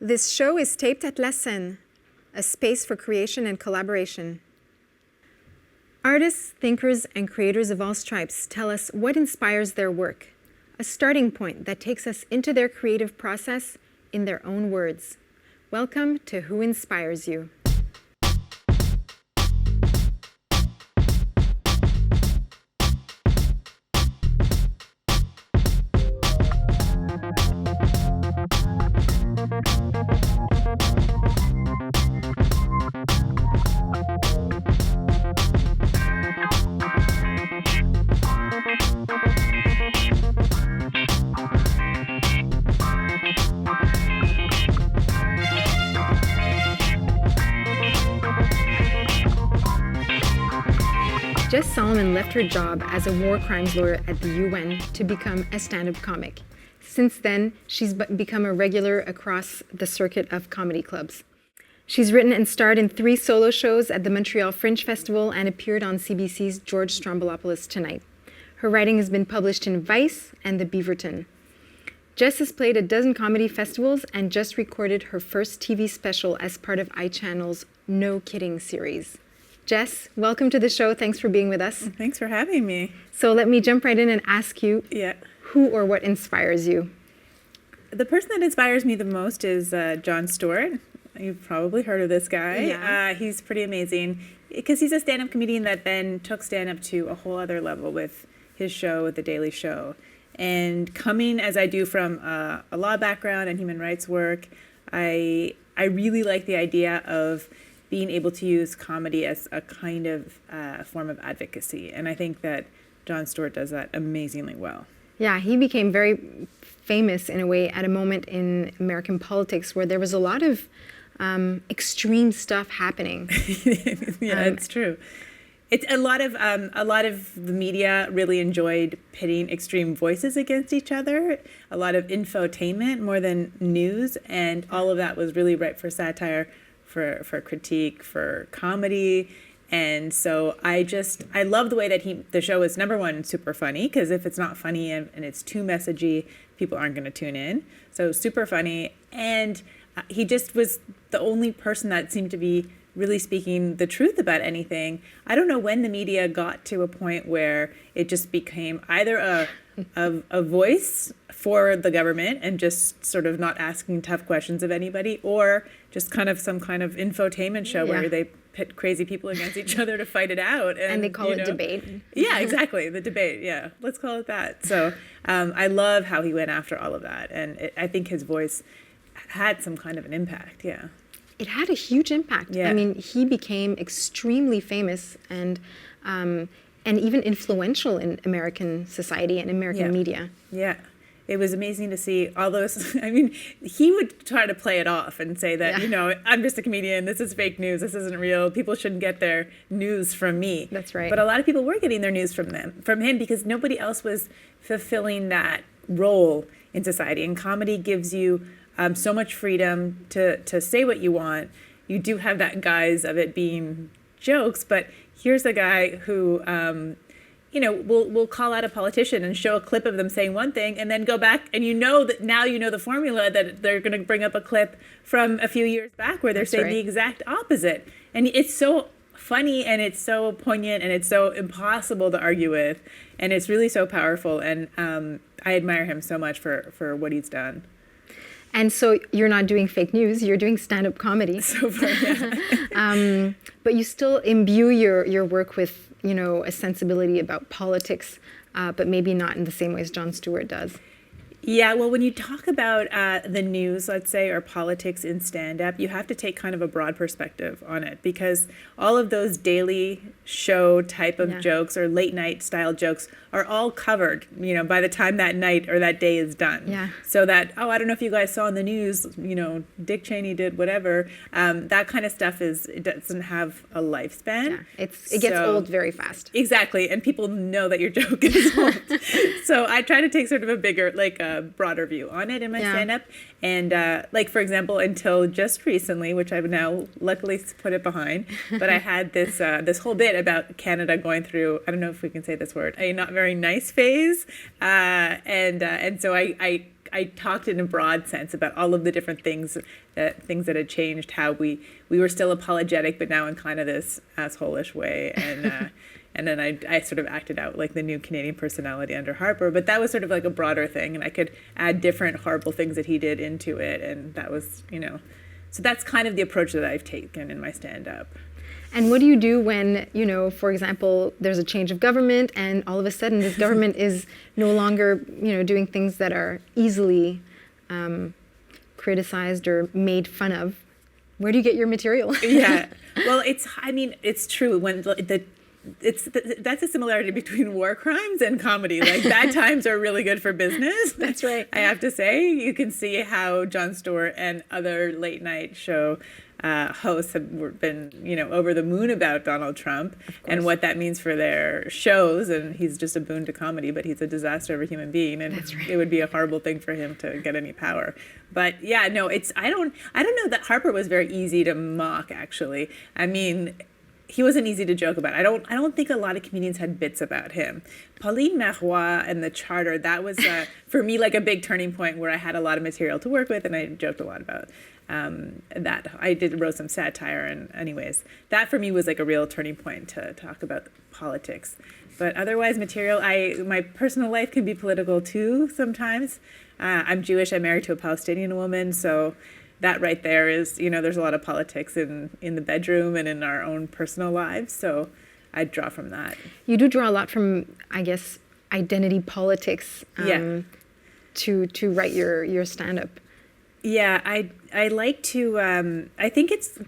This show is taped at La Cenne, a space for creation and collaboration. Artists, thinkers, and creators of all stripes tell us what inspires their work, a starting point that takes us into their creative process in their own words. Welcome to Who Inspires You. Jess Salomon left her job as a war crimes lawyer at the UN to become a stand-up comic. Since then, she's become a regular across the circuit of comedy clubs. She's written and starred in 3 solo shows at the Montreal Fringe Festival and appeared on CBC's George Stroumboulopoulos Tonight. Her writing has been published in Vice and The Beaverton. Jess has played a dozen comedy festivals and just recorded her first TV special as part of iChannel's No Kidding series. Jess, welcome to the show. Thanks for being with us. Thanks for having me. So let me jump right in and ask you, who or what inspires you? The person that inspires me the most is Jon Stewart. You've probably heard of this guy. Yeah. He's pretty amazing because he's a stand-up comedian that then took stand-up to a whole other level with his show, The Daily Show. And coming as I do from a law background and human rights work, I really like the idea of being able to use comedy as a kind of form of advocacy. And I think that Jon Stewart does that amazingly well. Yeah, he became very famous in a way at a moment in American politics where there was a lot of extreme stuff happening. It's true. It's a lot of the media really enjoyed pitting extreme voices against each other, a lot of infotainment more than news, and all of that was really ripe for satire, for critique, for comedy. And so I love the way that the show is, number one, super funny, because if it's not funny and it's too messagey, people aren't going to tune in. So super funny. And he just was the only person that seemed to be really speaking the truth about anything. I don't know when the media got to a point where it just became either a voice for the government and just sort of not asking tough questions of anybody, or just kind of some kind of infotainment show where they pit crazy people against each other to fight it out. And they call it debate. Yeah, exactly. The debate. Yeah, let's call it that. So I love how he went after all of that. And I think his voice had some kind of an impact. Yeah. It had a huge impact. Yeah. I mean, he became extremely famous and even influential in American society and American media. Yeah. It was amazing to see all those. I mean, he would try to play it off and say that, I'm just a comedian. This is fake news. This isn't real. People shouldn't get their news from me. That's right. But a lot of people were getting their news from him, because nobody else was fulfilling that role in society. And comedy gives you so much freedom to say what you want. You do have that guise of it being jokes, but here's a guy who we'll call out a politician and show a clip of them saying one thing and then go back, and now the formula that they're going to bring up a clip from a few years back where they're saying the exact opposite. And it's so funny and it's so poignant and it's so impossible to argue with, and it's really so powerful. And I admire him so much for what he's done. And so you're not doing fake news, you're doing stand-up comedy. So far, yeah. But you still imbue your work with, a sensibility about politics, but maybe not in the same way as Jon Stewart does. Yeah, well, when you talk about the news, let's say, or politics in stand-up, you have to take kind of a broad perspective on it, because all of those daily show type of jokes or late-night style jokes are all covered, by the time that night or that day is done. Yeah. So that, I don't know if you guys saw in the news, Dick Cheney did whatever. That kind of stuff it doesn't have a lifespan. Yeah, it gets old very fast. Exactly, and people know that your joke is old. So I try to take sort of a bigger, broader view on it in my stand-up. And for example, until just recently, which I've now luckily put it behind, but I had this whole bit about Canada going through, I don't know if we can say this word, a not very nice phase. And so I I talked in a broad sense about all of the different things that had changed, how we were still apologetic, but now in kind of this asshole-ish way. And and then I sort of acted out like the new Canadian personality under Harper. But that was sort of like a broader thing. And I could add different horrible things that he did into it. And that was, so that's kind of the approach that I've taken in my stand-up. And what do you do when, for example, there's a change of government and all of a sudden this government is no longer, doing things that are easily criticized or made fun of? Where do you get your material? Yeah. Well, it's true. When that's a similarity between war crimes and comedy. Like, bad times are really good for business. That's right. I have to say, you can see how Jon Stewart and other late night show hosts have been, over the moon about Donald Trump and what that means for their shows. And he's just a boon to comedy, but he's a disaster of a human being. And it would be a horrible thing for him to get any power. But yeah, no, I don't know that Harper was very easy to mock, actually. I mean, he wasn't easy to joke about. I don't think a lot of comedians had bits about him. Pauline Marois and The Charter, that was for me like a big turning point where I had a lot of material to work with and I joked a lot about that. I wrote some satire, and anyways, that for me was like a real turning point to talk about politics. But otherwise, material, my personal life can be political too sometimes. I'm Jewish. I'm married to a Palestinian woman, so that right there is, there's a lot of politics in the bedroom and in our own personal lives. So I draw from that. You do draw a lot from, I guess, identity politics to write your stand-up. Yeah, I like to, I think it's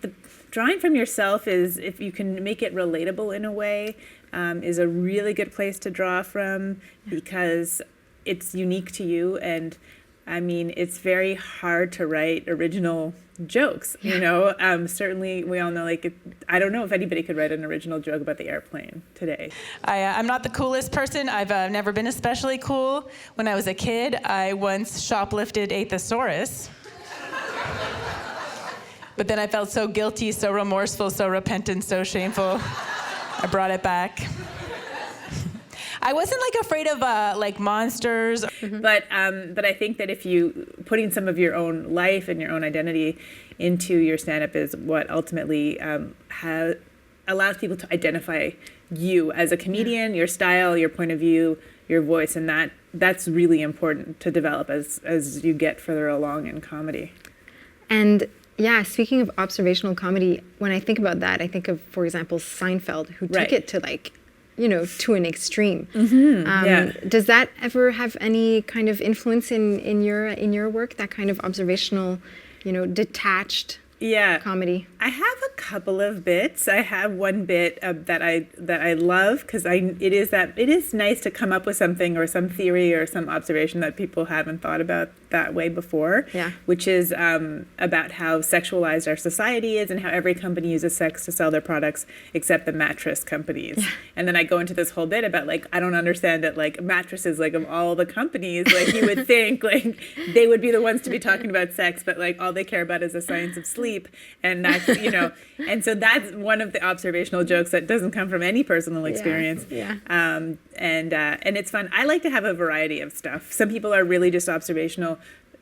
drawing from yourself is, if you can make it relatable in a way, is a really good place to draw from because it's unique to you. And I mean, it's very hard to write original jokes, certainly we all know, I don't know if anybody could write an original joke about the airplane today. I'm not the coolest person. I've never been especially cool. When I was a kid, I once shoplifted a thesaurus. But then I felt so guilty, so remorseful, so repentant, so shameful. I brought it back. I wasn't afraid of monsters. Mm-hmm. But I think that if you putting some of your own life and your own identity into your stand-up is what ultimately allows people to identify you as a comedian, your style, your point of view, your voice, and that's really important to develop as you get further along in comedy. And yeah, speaking of observational comedy, when I think about that, I think of, for example, Seinfeld, who took it to to an extreme. Mm-hmm. Does that ever have any kind of influence in your work? That kind of observational, detached comedy? I have a couple of bits. I have one bit that I love because it is nice to come up with something or some theory or some observation that people haven't thought about that way before. Yeah. Which is about how sexualized our society is and how every company uses sex to sell their products except the mattress companies. Yeah. And then I go into this whole bit about I don't understand that mattresses of all the companies you would think they would be the ones to be talking about sex, but all they care about is the science of sleep. And that's and so that's one of the observational jokes that doesn't come from any personal experience. Yeah. And it's fun. I like to have a variety of stuff. Some people are really just observational,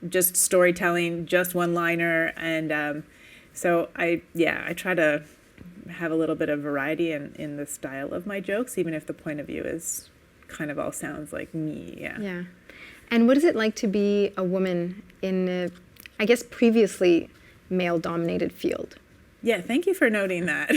just storytelling, just one-liner, and so I try to have a little bit of variety in the style of my jokes, even if the point of view is kind of all sounds like me. Yeah. And what is it like to be a woman in a, I guess, previously male-dominated field? Yeah, thank you for noting that.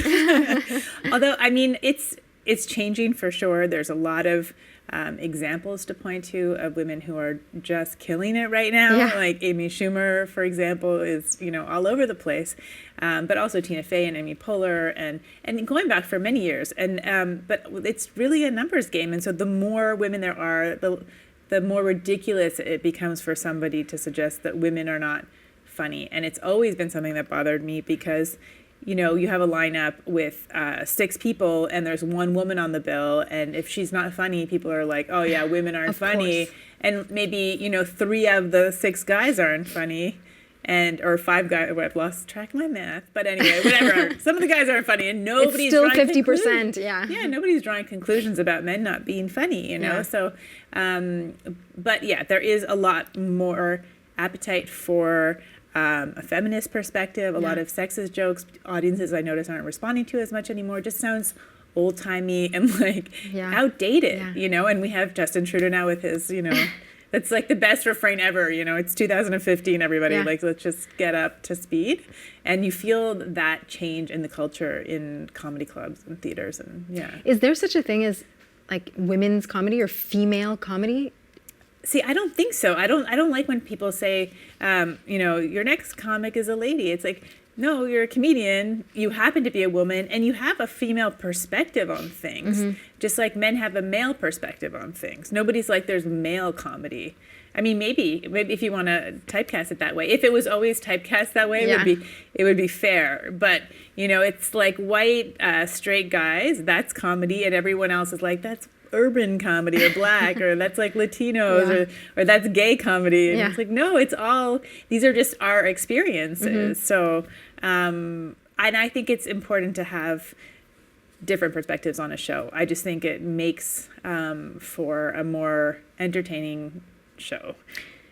Although, I mean, it's changing for sure. There's a lot of examples to point to of women who are just killing it right now. Yeah. Like Amy Schumer, for example, is all over the place. But also Tina Fey and Amy Poehler and going back for many years. And but it's really a numbers game. And so the more women there are, the more ridiculous it becomes for somebody to suggest that women are not funny. And it's always been something that bothered me because you have a lineup with 6 people and there's one woman on the bill, and if she's not funny, people are like, oh yeah, women aren't funny. And maybe 3 of the 6 guys aren't funny, or 5 guys. I've lost track of my math, but anyway, whatever. Some of the guys aren't funny, and nobody's still drawing 50%. Yeah. Yeah, nobody's drawing conclusions about men not being funny. Yeah. So, but yeah, there is a lot more appetite for a feminist perspective. A lot of sexist jokes. Audiences, I notice, aren't responding to as much anymore. It just sounds old-timey and like outdated, and we have Justin Trudeau now with his, that's like the best refrain ever, it's 2015, everybody, like, let's just get up to speed. And you feel that change in the culture in comedy clubs and theaters. And Is there such a thing as like women's comedy or female comedy? See, I don't think so. I don't like when people say, your next comic is a lady. It's like, no, you're a comedian, you happen to be a woman, and you have a female perspective on things, just like men have a male perspective on things. Nobody's like, there's male comedy. I mean, maybe if you want to typecast it that way. If it was always typecast that way, it would be fair. But, it's like white, straight guys, that's comedy, and everyone else is like, that's urban comedy or black or that's like Latinos or that's gay comedy. And it's like, no, it's all, these are just our experiences. So, and I think it's important to have different perspectives on a show. I just think it makes for a more entertaining show.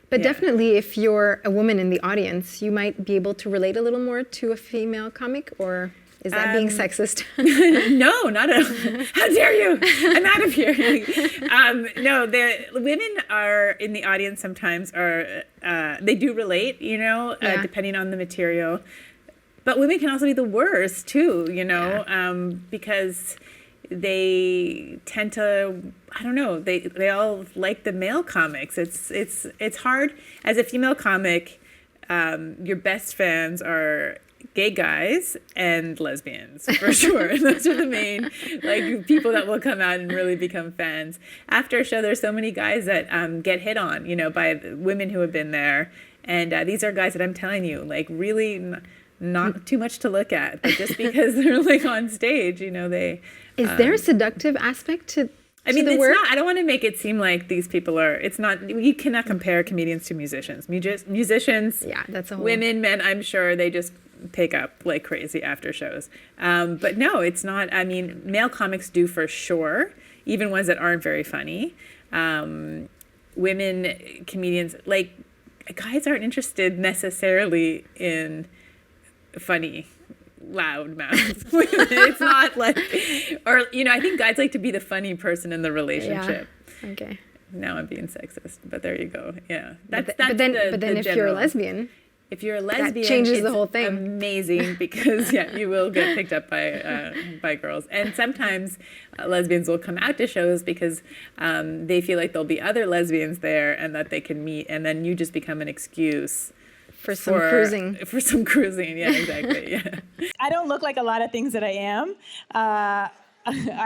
But definitely if you're a woman in the audience, you might be able to relate a little more to a female comic, or is that being sexist? No, not at all. How dare you? I'm out of here. No, the women are in the audience sometimes they do relate, depending on the material. But women can also be the worst too, because they tend to, I don't know, they all like the male comics. It's hard as a female comic. Your best fans are gay guys and lesbians, for sure. And those are the main people that will come out and really become fans. After a show, there's so many guys that get hit on, by women who have been there. And these are guys that I'm telling you, really not too much to look at, but just because they're on stage, they... Is there a seductive aspect to the work? Not, I don't want to make it seem like these people are, it's not, you cannot compare comedians to musicians. Musicians, that's a whole... women, men, I'm sure they just pick up like crazy after shows. But no, it's not. I mean, male comics do for sure, even ones that aren't very funny. Women comedians, guys aren't interested necessarily in funny, loud mouths. It's not like, or, I think guys like to be the funny person in the relationship. Yeah. Okay. Now I'm being sexist, but there you go. Yeah. But then if you're a lesbian... If you're a lesbian, that changes the whole thing. Amazing, because you will get picked up by girls, and sometimes lesbians will come out to shows because they feel like there'll be other lesbians there and that they can meet, and then you just become an excuse for some cruising. For some cruising, yeah, exactly. Yeah. I don't look like a lot of things that I am. I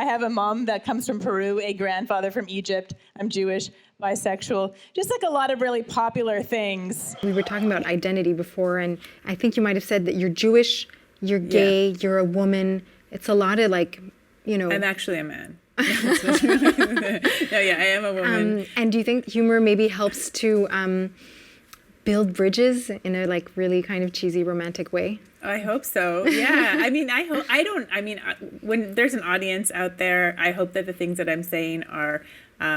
have a mom that comes from Peru, a grandfather from Egypt. I'm Jewish, bisexual, just a lot of really popular things. We were talking about identity before, and I think you might have said that you're Jewish, you're gay, you're a woman. It's a lot of I'm actually a man. No, I am a woman. And do you think humor maybe helps to build bridges in a really kind of cheesy romantic way? I hope so. Yeah. I mean, when there's an audience out there, I hope that the things that I'm saying are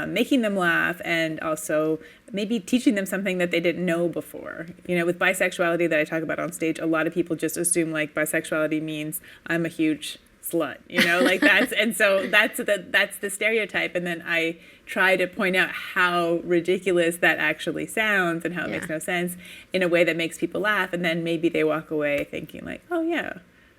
making them laugh and also maybe teaching them something that they didn't know before. With bisexuality that I talk about on stage, a lot of people just assume bisexuality means I'm a huge slut, that's the stereotype. And then I try to point out how ridiculous that actually sounds and how it makes no sense in a way that makes people laugh. And then maybe they walk away thinking oh yeah,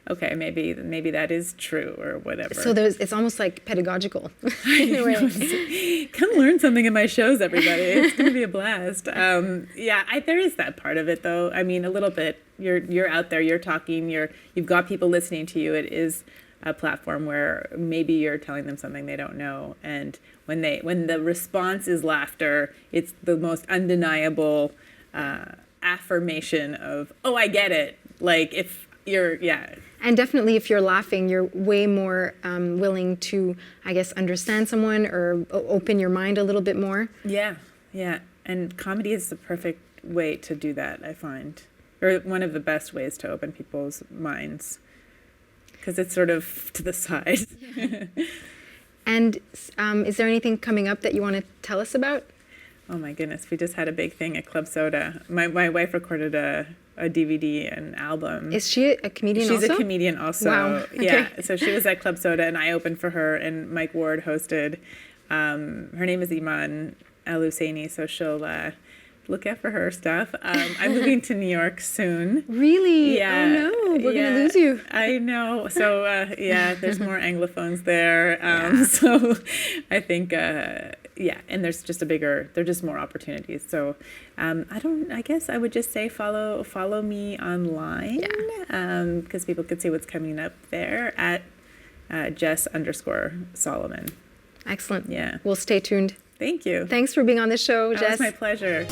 okay, maybe that is true or whatever. So it's almost like pedagogical. Come learn something in my shows, everybody. It's going to be a blast. There is that part of it though. I mean, a little bit. You're out there, you're talking, you've got people listening to you. It is a platform where maybe you're telling them something they don't know, and when the response is laughter, it's the most undeniable affirmation of, oh, I get it. If you're and definitely if you're laughing, you're way more willing to, I guess, understand someone or open your mind a little bit more. Yeah and comedy is the perfect way to do that, I find. or one of the best ways to open people's minds, because it's sort of to the side. And is there anything coming up that you want to tell us about? Oh my goodness, we just had a big thing at Club Soda. My wife recorded a DVD and album. Is she a comedian also? She's a comedian also. Wow. Okay. Yeah, so she was at Club Soda and I opened for her and Mike Ward hosted. Her name is Iman El-Husseini, so she'll look out for her stuff. I'm moving to New York soon. Really? Yeah. Oh no, we're going to lose you. I know. So there's more anglophones there. So I think and there's just there're just more opportunities. So I guess I would just say follow me online, because people can see what's coming up there at Jess_Salomon. Excellent. Yeah. We'll stay tuned. Thank you. Thanks for being on the show, Jess. It was my pleasure.